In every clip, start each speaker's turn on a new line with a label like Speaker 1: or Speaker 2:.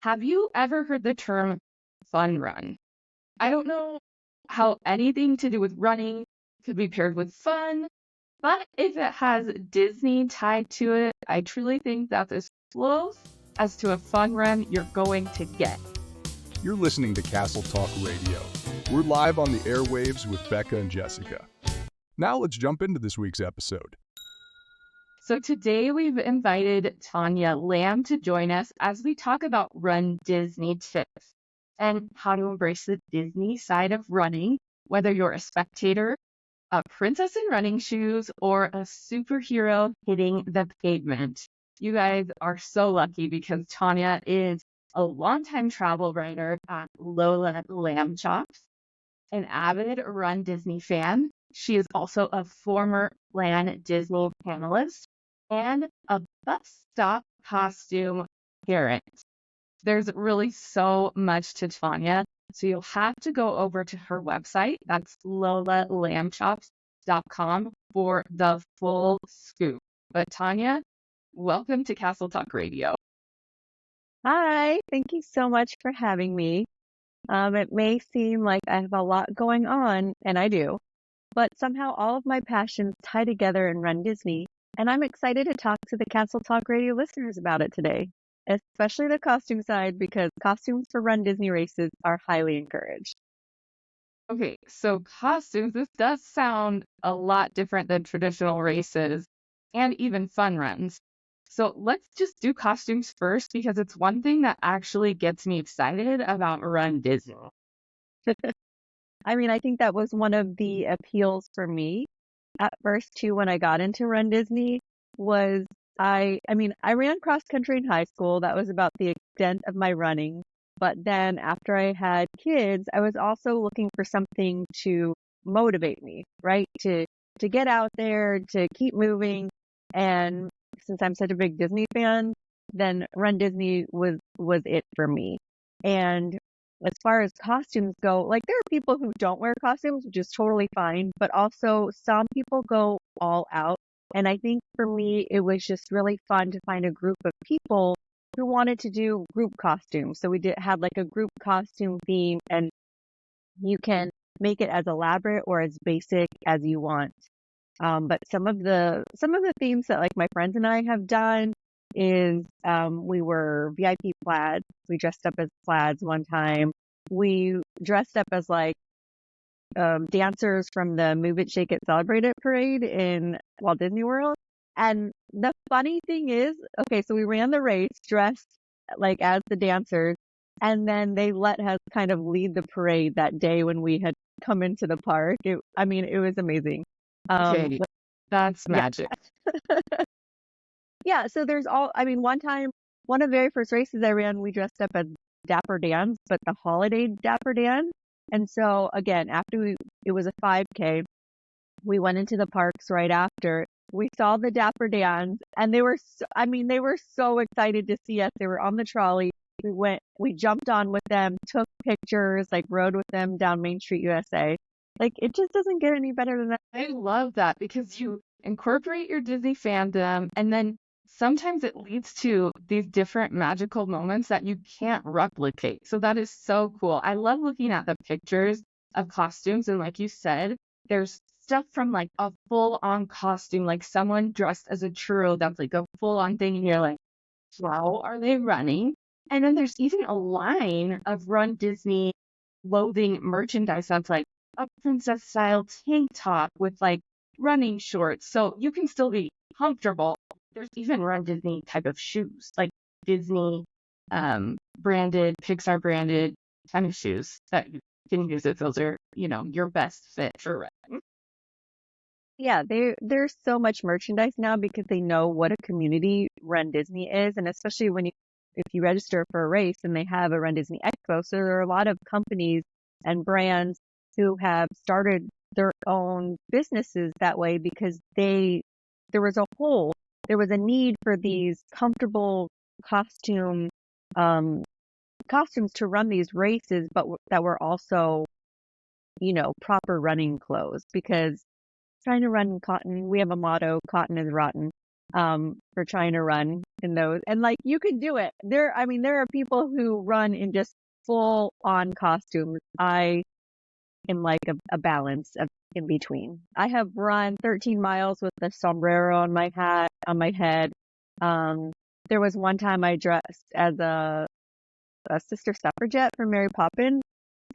Speaker 1: Have you ever heard the term fun run? I don't know how anything to do with running could be paired with fun, but if it has Disney tied to it, I truly think that's as close as to a fun run you're going to get.
Speaker 2: You're listening to Castle Talk Radio. We're live on the airwaves with Becca and Jessica. Now let's jump into this week's episode.
Speaker 1: So today we've invited Tania Lamb to join us as we talk about Run Disney tips and how to embrace the Disney side of running, whether you're a spectator, a princess in running shoes, or a superhero hitting the pavement. You guys are so lucky because Tania is a longtime travel writer at Lola Lambchops, an avid Run Disney fan. She is also a former Plan Disney panelist and a bus stop costume parent. There's really so much to Tania, so you'll have to go over to her website. That's lolalambchops.com for the full scoop. But Tania, welcome to Castle Talk Radio.
Speaker 3: Hi, thank you so much for having me. It may seem like I have a lot going on, and I do, but somehow all of my passions tie together in Run Disney, and I'm excited to talk to the Castle Talk Radio listeners about it today, especially the costume side, because costumes for Run Disney races are highly encouraged.
Speaker 1: Okay, so costumes, this does sound a lot different than traditional races and even fun runs. So let's just do costumes first because it's one thing that actually gets me excited about Run Disney.
Speaker 3: I mean, I think that was one of the appeals for me at first too when I got into Run Disney was I ran cross country in high school. That was about the extent of my running. But then after I had kids, I was also looking for something to motivate me, right? To get out there, to keep moving. And since I'm such a big Disney fan, then Run Disney was it for me. And as far as costumes go, like there are people who don't wear costumes, which is totally fine, but also some people go all out. And I think for me, it was just really fun to find a group of people who wanted to do group costumes. So we had like a group costume theme, and you can make it as elaborate or as basic as you want. But some of the themes that like my friends and I have done is we were VIP plaids. We dressed up as plaids one time. We dressed up as like dancers from the Move It, Shake It, Celebrate It parade in Walt Disney World. And the funny thing is, okay, so we ran the race dressed like as the dancers, and then they let us kind of lead the parade that day when we had come into the park. It was amazing.
Speaker 1: Okay, that's magic.
Speaker 3: Yeah, so one time, one of the very first races I ran, we dressed up as Dapper Dans, but the holiday Dapper Dan. And so again, it was a 5K, we went into the parks right after. We saw the Dapper Dans, and they were so excited to see us. They were on the trolley. We jumped on with them, took pictures, like rode with them down Main Street, USA. Like, it just doesn't get any better than that.
Speaker 1: I love that because you incorporate your Disney fandom and then sometimes it leads to these different magical moments that you can't replicate. So that is so cool. I love looking at the pictures of costumes. And like you said, there's stuff from like a full-on costume, like someone dressed as a churro, that's like a full-on thing. And you're like, how are they running? And then there's even a line of Run Disney clothing merchandise that's like a princess style tank top with like running shorts. So you can still be comfortable. There's even Run Disney type of shoes, like Disney branded, Pixar branded tennis shoes that you can use if those are, your best fit for running.
Speaker 3: Yeah, there's so much merchandise now because they know what a community Run Disney is. And especially if you register for a race and they have a Run Disney Expo. So there are a lot of companies and brands who have started their own businesses that way because there was a need for these comfortable costumes to run these races, but that were also, proper running clothes, because trying to run in cotton, we have a motto, cotton is rotten. for trying to run in those. And like, you can do it. There are people who run in just full on costumes. I am like a balance of in between. I have run 13 miles with a sombrero on my head. Um, there was one time I dressed as a sister suffragette for Mary Poppins,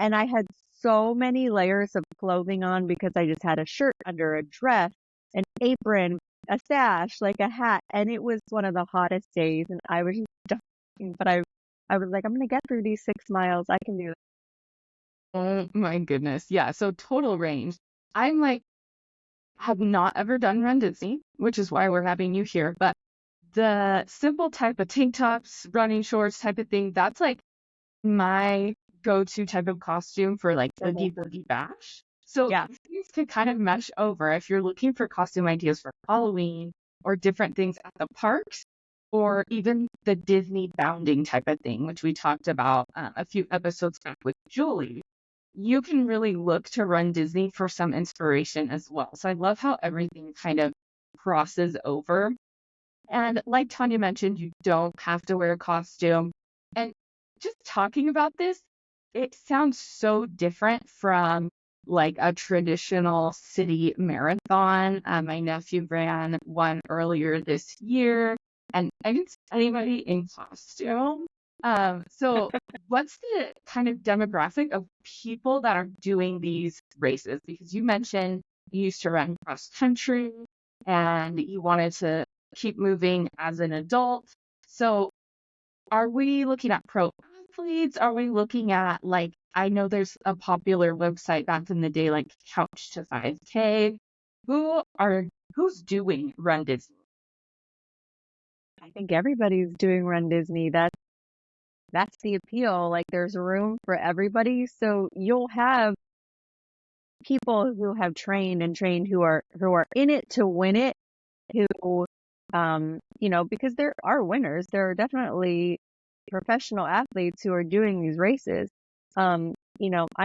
Speaker 3: and I had so many layers of clothing on because I just had a shirt under, a dress, an apron, a sash, like a hat, and it was one of the hottest days, and I was just dying, but I was like, I'm gonna get through these 6 miles. I can do it.
Speaker 1: Oh my goodness. Yeah. So total range. I'm like, have not ever done Run Disney, which is why we're having you here. But the simple type of tank tops, running shorts type of thing, that's like my go-to type of costume for like Oogie Boogie Bash. So
Speaker 3: Yeah.
Speaker 1: these could kind of mesh over if you're looking for costume ideas for Halloween or different things at the parks, or even the Disney bounding type of thing, which we talked about a few episodes back with Julie. You can really look to Run Disney for some inspiration as well. So I love how everything kind of crosses over. And like Tania mentioned, you don't have to wear a costume. And just talking about this, it sounds so different from like a traditional city marathon. My nephew ran one earlier this year, and I didn't see anybody in costume. So what's the kind of demographic of people that are doing these races? Because you mentioned you used to run cross country and you wanted to keep moving as an adult. So are we looking at pro athletes? Are we looking at like, I know there's a popular website back in the day, like Couch to 5K. Who's doing Run Disney?
Speaker 3: I think everybody's doing Run Disney. That's the appeal. Like, there's room for everybody. So you'll have people who have trained who are in it to win it, who because there are winners. There are definitely professional athletes who are doing these races. I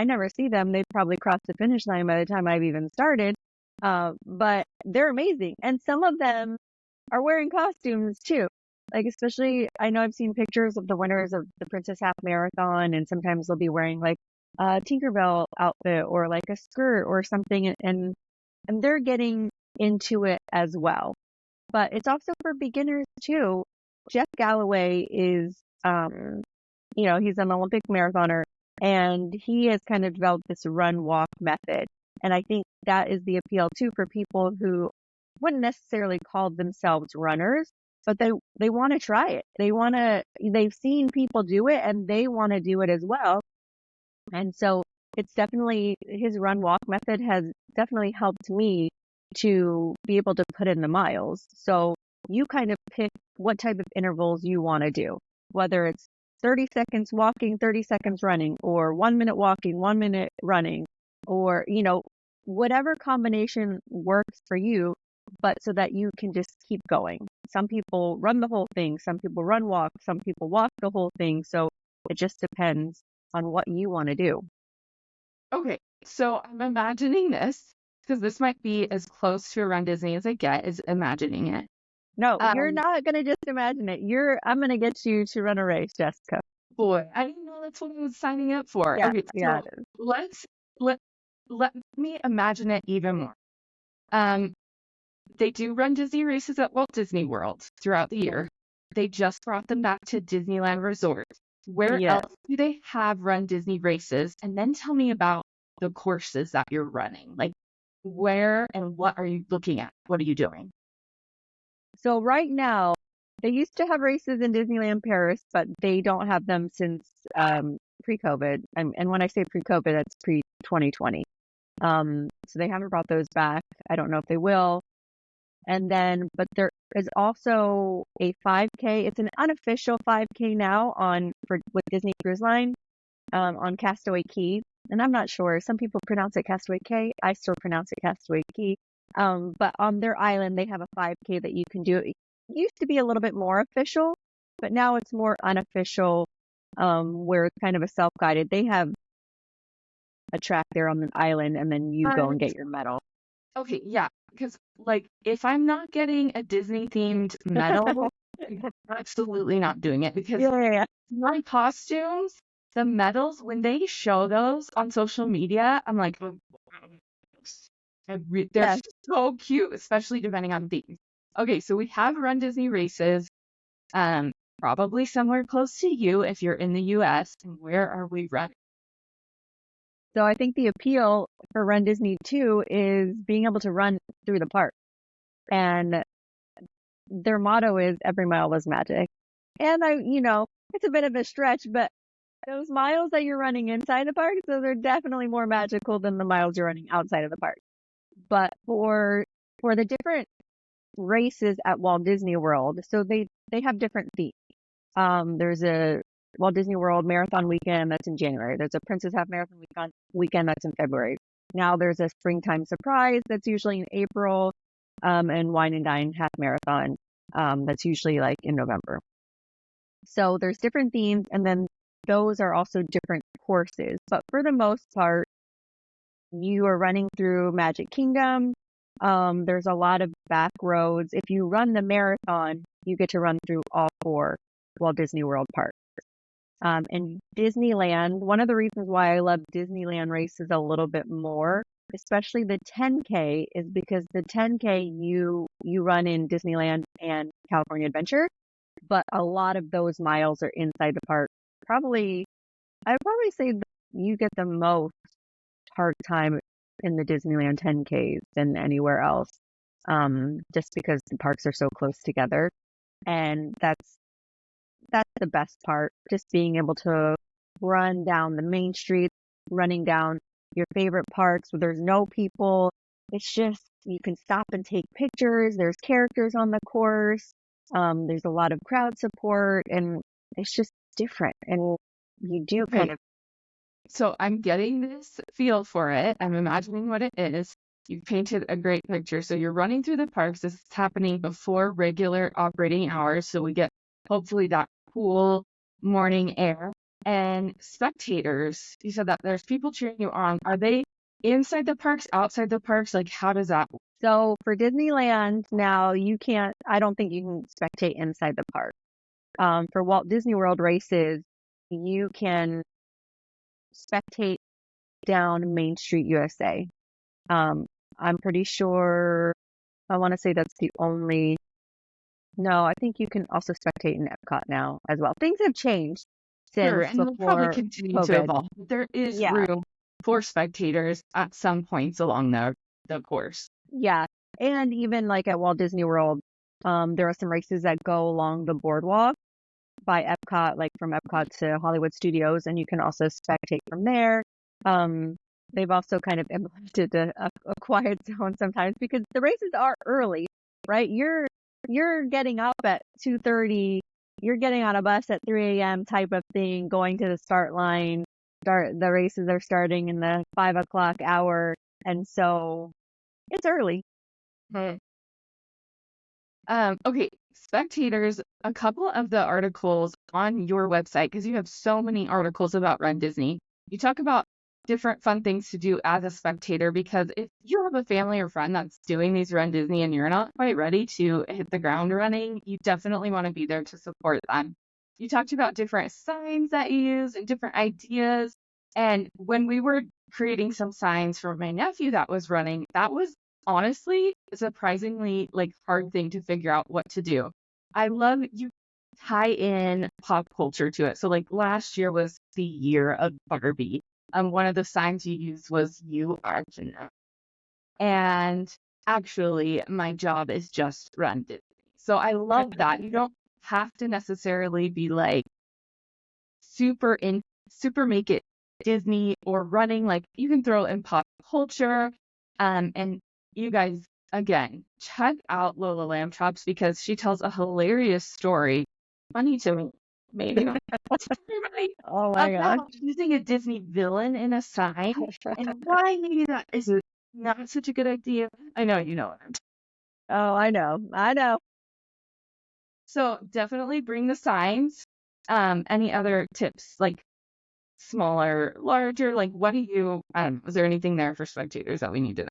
Speaker 3: never see them. They've probably crossed the finish line by the time I've even started. But they're amazing. And some of them are wearing costumes too. Like, especially, I know I've seen pictures of the winners of the Princess Half Marathon, and sometimes they'll be wearing like a Tinkerbell outfit or like a skirt or something, and they're getting into it as well. But it's also for beginners too. Jeff Galloway is, he's an Olympic marathoner, and he has kind of developed this run walk method. And I think that is the appeal too for people who wouldn't necessarily call themselves runners, but they want to try it. They've seen people do it and they want to do it as well. And so it's definitely, his run walk method has definitely helped me to be able to put in the miles. So you kind of pick what type of intervals you want to do, whether it's 30 seconds walking, 30 seconds running, or 1 minute walking, 1 minute running, or, whatever combination works for you, but so that you can just keep going. Some people run the whole thing, some people run walk, some people walk the whole thing. So it just depends on what you want to do.
Speaker 1: Okay, so I'm imagining this because this might be as close to a Run Disney as I get, is imagining it.
Speaker 3: No, you're not going to just imagine it. I'm going to get you to run a race, Jessica.
Speaker 1: Boy, I didn't know that's what I was signing up for.
Speaker 3: Yeah,
Speaker 1: Okay,
Speaker 3: yeah,
Speaker 1: so
Speaker 3: it is.
Speaker 1: let me imagine it even more. They do run Disney races at Walt Disney World throughout the year. They just brought them back to Disneyland Resort. Where
Speaker 3: Yes.
Speaker 1: else do they have Run Disney races? And then tell me about the courses that you're running. Like, where and what are you looking at? What are you doing?
Speaker 3: So right now, they used to have races in Disneyland Paris, but they don't have them since pre-COVID. And when I say pre-COVID, that's pre-2020. So they haven't brought those back. I don't know if they will. And then, but there is also a 5K. It's an unofficial 5K now with Disney Cruise Line on Castaway Cay. And I'm not sure. Some people pronounce it Castaway Cay. I still pronounce it Castaway Cay. But on their island, they have a 5K that you can do. It used to be a little bit more official, but now it's more unofficial, where it's kind of a self-guided. They have a track there on the island, and then you go and get your medal.
Speaker 1: Okay, yeah, because like if I'm not getting a Disney themed medal, I'm absolutely not doing it because
Speaker 3: Yeah, yeah, yeah.
Speaker 1: my costumes, the medals, when they show those on social media, I'm like, oh, they're
Speaker 3: Yes.
Speaker 1: so cute, especially depending on theme. Okay, so we have Run Disney races, um, probably somewhere close to you if you're in the US. And where are we running?
Speaker 3: So I think the appeal for Run Disney too is being able to run through the park. And their motto is every mile is magic. And it's a bit of a stretch, but those miles that you're running inside the park, so they're definitely more magical than the miles you're running outside of the park. But for the different races at Walt Disney World, so they have different themes. There's a Walt Disney World Marathon Weekend that's in January. There's a Princess Half Marathon weekend that's in February. Now there's a Springtime Surprise that's usually in April, and Wine and Dine Half Marathon, that's usually like in November. So there's different themes, and then those are also different courses. But for the most part, you are running through Magic Kingdom. There's a lot of back roads. If you run the marathon, you get to run through all four Walt Disney World parks. And Disneyland, one of the reasons why I love Disneyland races a little bit more, especially the 10K, is because the 10K you run in Disneyland and California Adventure, but a lot of those miles are inside the park. I would probably say that you get the most park time in the Disneyland 10Ks than anywhere else, just because the parks are so close together. And that's the best part, just being able to run down the main street, running down your favorite parks where there's no people. It's just, you can stop and take pictures. There's characters on the course. There's a lot of crowd support, and it's just different. And you do
Speaker 1: Okay,
Speaker 3: kind of,
Speaker 1: so I'm getting this feel for it. I'm imagining what it is. You've painted a great picture. So you're running through the parks. This is happening before regular operating hours. So we get hopefully that cool morning air. And spectators, you said that there's people cheering you on. Are they inside the parks, outside the parks? Like, how does that work?
Speaker 3: so for Disneyland now, I don't think you can spectate inside the park. For Walt Disney World races, you can spectate down Main Street USA. Um, I'm pretty sure, I want to say that's the only, no, I think you can also spectate in Epcot now as well. Things have changed
Speaker 1: Sure,
Speaker 3: since
Speaker 1: and they'll probably
Speaker 3: before
Speaker 1: continue to
Speaker 3: COVID.
Speaker 1: evolve. There is
Speaker 3: Yeah,
Speaker 1: room for spectators at some points along the course.
Speaker 3: yeah. And even like at Walt Disney World, there are some races that go along the boardwalk by Epcot, like from Epcot to Hollywood Studios, and you can also spectate from there. Um, they've also kind of implemented a quiet zone sometimes because the races are early, right? You're getting up at 2:30, you're getting on a bus at 3 a.m. type of thing, going to the start line. The races are starting in the 5 o'clock hour, and so it's early.
Speaker 1: Okay, spectators, a couple of the articles on your website, because you have so many articles about Run Disney, you talk about different fun things to do as a spectator, because if you have a family or friend that's doing these Run Disney and you're not quite ready to hit the ground running, you definitely want to be there to support them. You talked about different signs that you use and different ideas. And when we were creating some signs for my nephew that was running, that was honestly a surprisingly like hard thing to figure out what to do. I love you tie in pop culture to it. So like last year was the year of Barbie. One of the signs you used was "You are Jeanette." And actually my job is just run Disney. So I love that. You don't have to necessarily be like super in super make it Disney or running. Like you can throw in pop culture. And you guys, again, check out Lola Lambchops because she tells a hilarious story, funny to me, maybe not to everybody,
Speaker 3: Oh my gosh.
Speaker 1: about using a Disney villain in a sign and why maybe that is not such a good idea. I know you know what I'm
Speaker 3: Oh, I know. I know.
Speaker 1: So definitely bring the signs. Any other tips, like smaller, larger, like what do you, is there anything there for spectators that we need to know?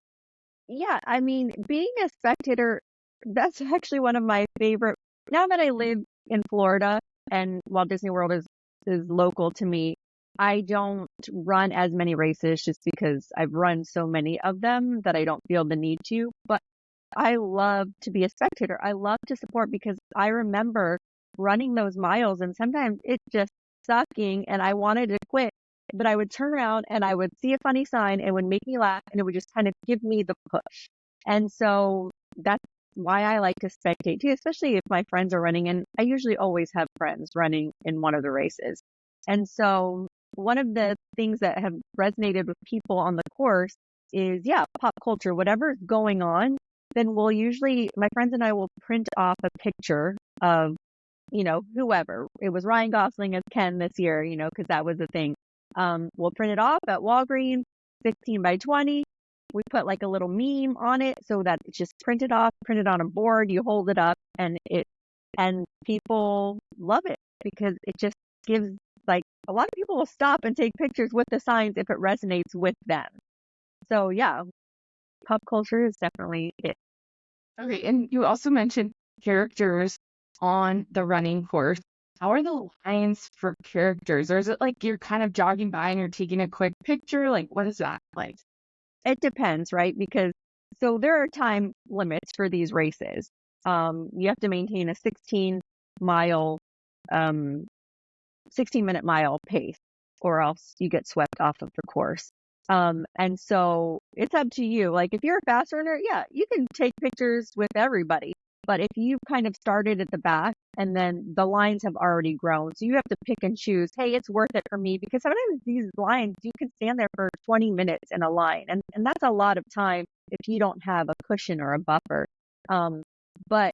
Speaker 3: Yeah, I mean, being a spectator, that's actually one of my favorite. Now that I live in Florida and Walt Disney World is local to me, I don't run as many races just because I've run so many of them that I don't feel the need to. But I love to be a spectator. I love to support because I remember running those miles and sometimes it's just sucking and I wanted to quit, but I would turn around and I would see a funny sign and it would make me laugh and it would just kind of give me the push. And so that's why I like to spectate too, especially if my friends are running. And I usually always have friends running in one of the races. And so one of the things that have resonated with people on the course is, yeah, pop culture, whatever's going on, then we'll usually, my friends and I will print off a picture of, whoever. It was Ryan Gosling as Ken this year, because that was the thing. We'll print it off at Walgreens, 16 by 20. We put like a little meme on it so that it's just printed off, printed on a board. You hold it up and people love it because it just gives, like, a lot of people will stop and take pictures with the signs if it resonates with them. So yeah, pop culture is definitely it.
Speaker 1: Okay, and you also mentioned characters on the running course. How are the lines for characters? Or is it like you're kind of jogging by and you're taking a quick picture? Like, what is that like?
Speaker 3: It depends, right? Because so there are time limits for these races. You have to maintain a 16-mile, 16-minute mile pace, or else you get swept off of the course. And so it's up to you. Like if you're a fast runner, yeah, you can take pictures with everybody. But if you kind of started at the back and then the lines have already grown, so you have to pick and choose, hey, it's worth it for me because sometimes these lines, you can stand there for 20 minutes in a line. And that's a lot of time if you don't have a cushion or a buffer. But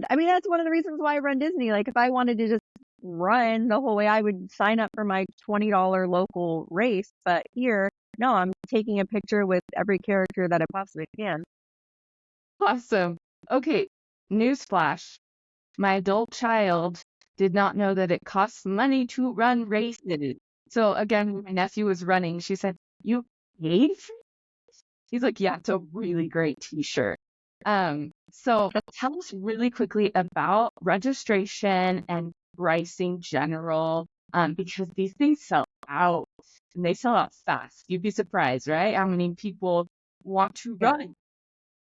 Speaker 3: I mean, that's one of the reasons why I run Disney. Like if I wanted to just run the whole way, I would sign up for my $20 local race. But here, no, I'm taking a picture with every character that I possibly can.
Speaker 1: Awesome. Okay, newsflash. My adult child did not know that it costs money to run races. So again, when my nephew was running, she said, "You paid for it?" He's like, "Yeah, it's a really great t-shirt." So tell us really quickly about registration and pricing general, because these things sell out and they sell out fast. You'd be surprised, right? How many people want to
Speaker 3: Yeah.
Speaker 1: run?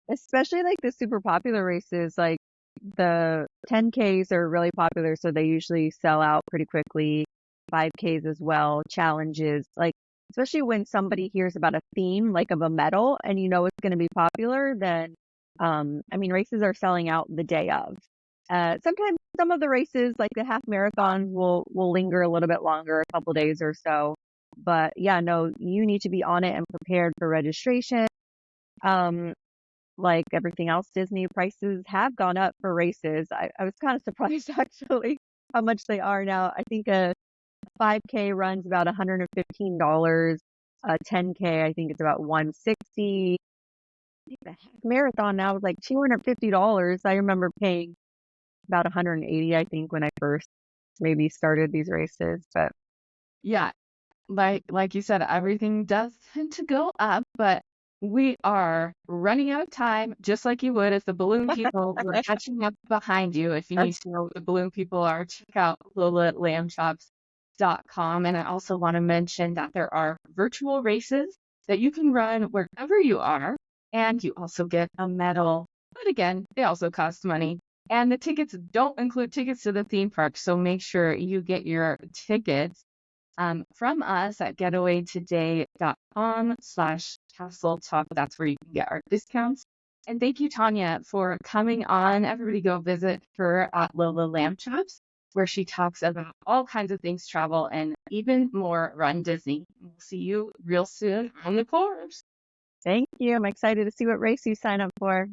Speaker 3: Especially like the super popular races, like the 10Ks are really popular, so they usually sell out pretty quickly. 5Ks as well, challenges, like especially when somebody hears about a theme like of a medal and you know it's going to be popular, then I mean races are selling out the day of. Sometimes some of the races like the half marathons will linger a little bit longer, a couple days or so. But yeah, no, you need to be on it and prepared for registration. Um, like everything else, Disney prices have gone up for races. I was kind of surprised actually how much they are now. I think a 5K runs about $115. A 10K, I think it's about $160. I think the half marathon now is like $250. I remember paying about 180, I think, when I first maybe started these races. But
Speaker 1: Yeah, like you said, everything does tend to go up, but we are running out of time, just like you would if the balloon people were catching up behind you. If you need to know what the balloon people are, check out LolaLambchops.com. And I also want to mention that there are virtual races that you can run wherever you are, and you also get a medal. But again, they also cost money. And the tickets don't include tickets to the theme park, so make sure you get your tickets from us at getawaytoday.com/castle talk. That's where you can get our discounts. And thank you, Tania, for coming on. Everybody go visit her at Lola Lambchops, where she talks about all kinds of things, travel, and even more Run Disney. We'll see you real soon on the course.
Speaker 3: thank you. I'm excited to see what race you sign up for.